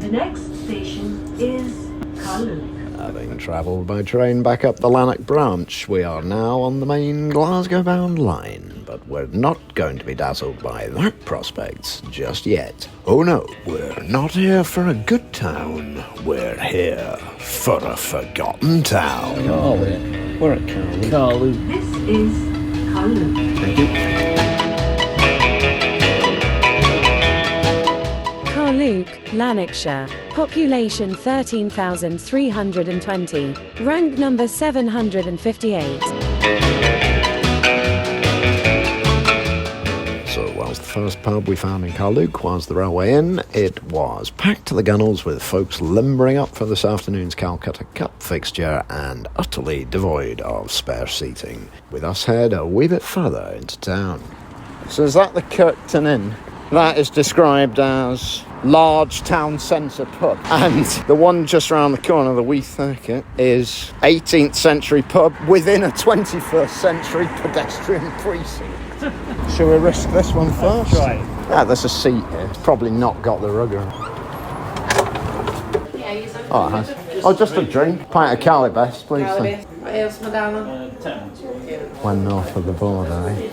The next station is Carluke. Having travelled by train back up the Lanarkshire branch, we are now on the main Glasgow-bound line, but we're not going to be dazzled by that prospect just yet. Oh no, we're not here for a good town, we're here for a forgotten town. Carluke. We're at Carluke. Carluke. This is Carluke. Thank you. Carluke, Lanarkshire, population 13,320, rank number 758. So whilst the first pub we found in Carluke was the Railway Inn, it was packed to the gunnels with folks limbering up for this afternoon's Calcutta Cup fixture and utterly devoid of spare seating, with us head a wee bit further into town. So is that the Kirkton Inn? That is described as large town centre pub, and the one just round the corner, the Wee Thurkett, is 18th century pub within a 21st century pedestrian precinct. Shall we risk this one first? Right. Yeah, there's a seat here. It's probably not got the rugger. Oh, it has. Oh, just a drink. Pint of quietest, please. What else, madonna? One north of the border, eh?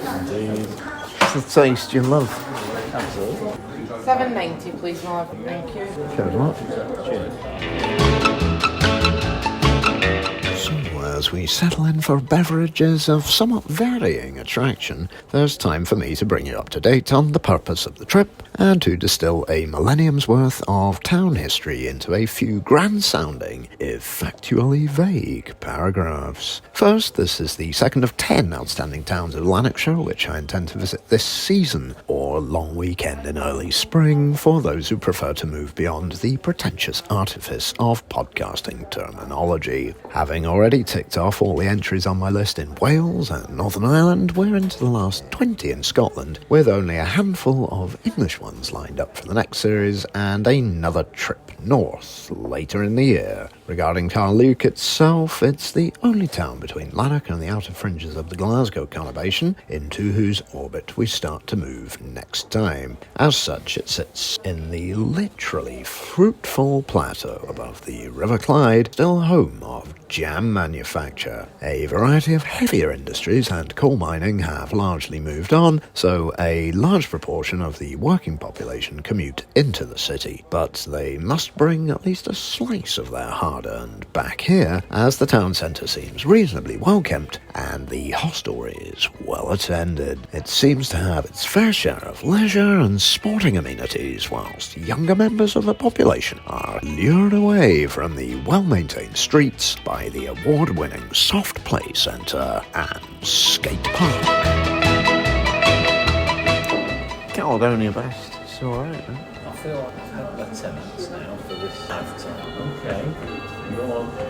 It's the taste you love. Absolutely. $7.90, please, my love. Thank you. Cheers, much. So, as we settle in for beverages of somewhat varying attraction, there's time for me to bring you up to date on the purpose of the trip and to distill a millennium's worth of town history into a few grand-sounding, if factually vague, paragraphs. First, this is the second of 10 outstanding towns of Lanarkshire which I intend to visit this season, or long weekend in early spring, for those who prefer to move beyond the pretentious artifice of podcasting terminology. Having already ticked off all the entries on my list in Wales and Northern Ireland, we're into the last 20 in Scotland, with only a handful of English ones lined up for the next series and another trip north later in the year. Regarding Carluke itself, it's the only town between Lanark and the outer fringes of the Glasgow conurbation into whose orbit we start to move next time. As such, it sits in the literally fruitful plateau above the River Clyde, still home of jam manufacture. A variety of heavier industries and coal mining have largely moved on, so a large proportion of the working population commute into the city, but they must bring at least a slice of their hard-earned back here, as the town centre seems reasonably well-kept and the hostelry is well-attended. It seems to have its fair share of leisure and sporting amenities, whilst younger members of the population are lured away from the well-maintained streets by the award-winning soft play centre and skate park. Caledonia best. It's alright, man. I feel like I've had the tenants now for this half-time. Okay.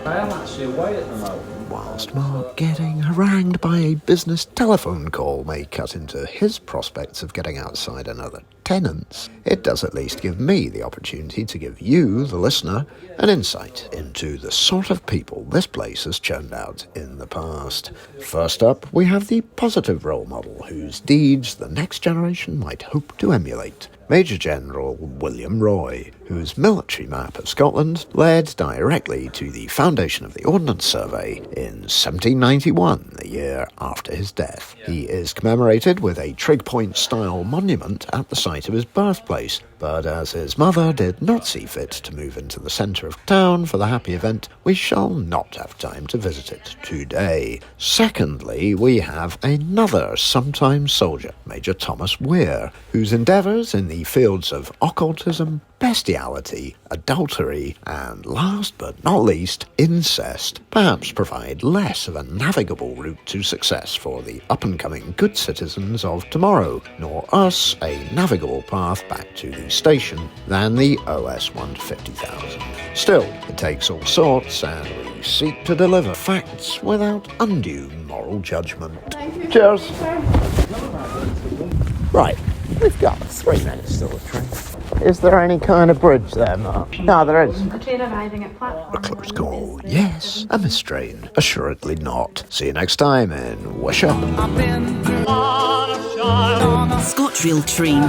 I am actually away at the moment. Whilst Mark getting harangued by a business telephone call may cut into his prospects of getting outside another tenants, it does at least give me the opportunity to give you, the listener, an insight into the sort of people this place has churned out in the past. First up, we have the positive role model whose deeds the next generation might hope to emulate. Major General William Roy, whose military map of Scotland led directly to the foundation of the Ordnance Survey in 1791, the year after his death. He is commemorated with a Trig Point-style monument at the site of his birthplace, but as his mother did not see fit to move into the centre of town for the happy event, we shall not have time to visit it today. Secondly, we have another sometime soldier, Major Thomas Weir, whose endeavours in the fields of occultism, bestiality, adultery, and last but not least, incest, perhaps provide less of a navigable route to success for the up-and-coming good citizens of tomorrow, nor us a navigable path back to the station than the OS 150,000. Still, it takes all sorts, and we seek to deliver facts without undue moral judgment. Cheers! Right, we've got 3 minutes till the train. Is there any kind of bridge there, Mark? No, there is. A train arriving at platform. A close call, yes. A mistrain, assuredly not. See you next time in Wishaw. Scotrail train.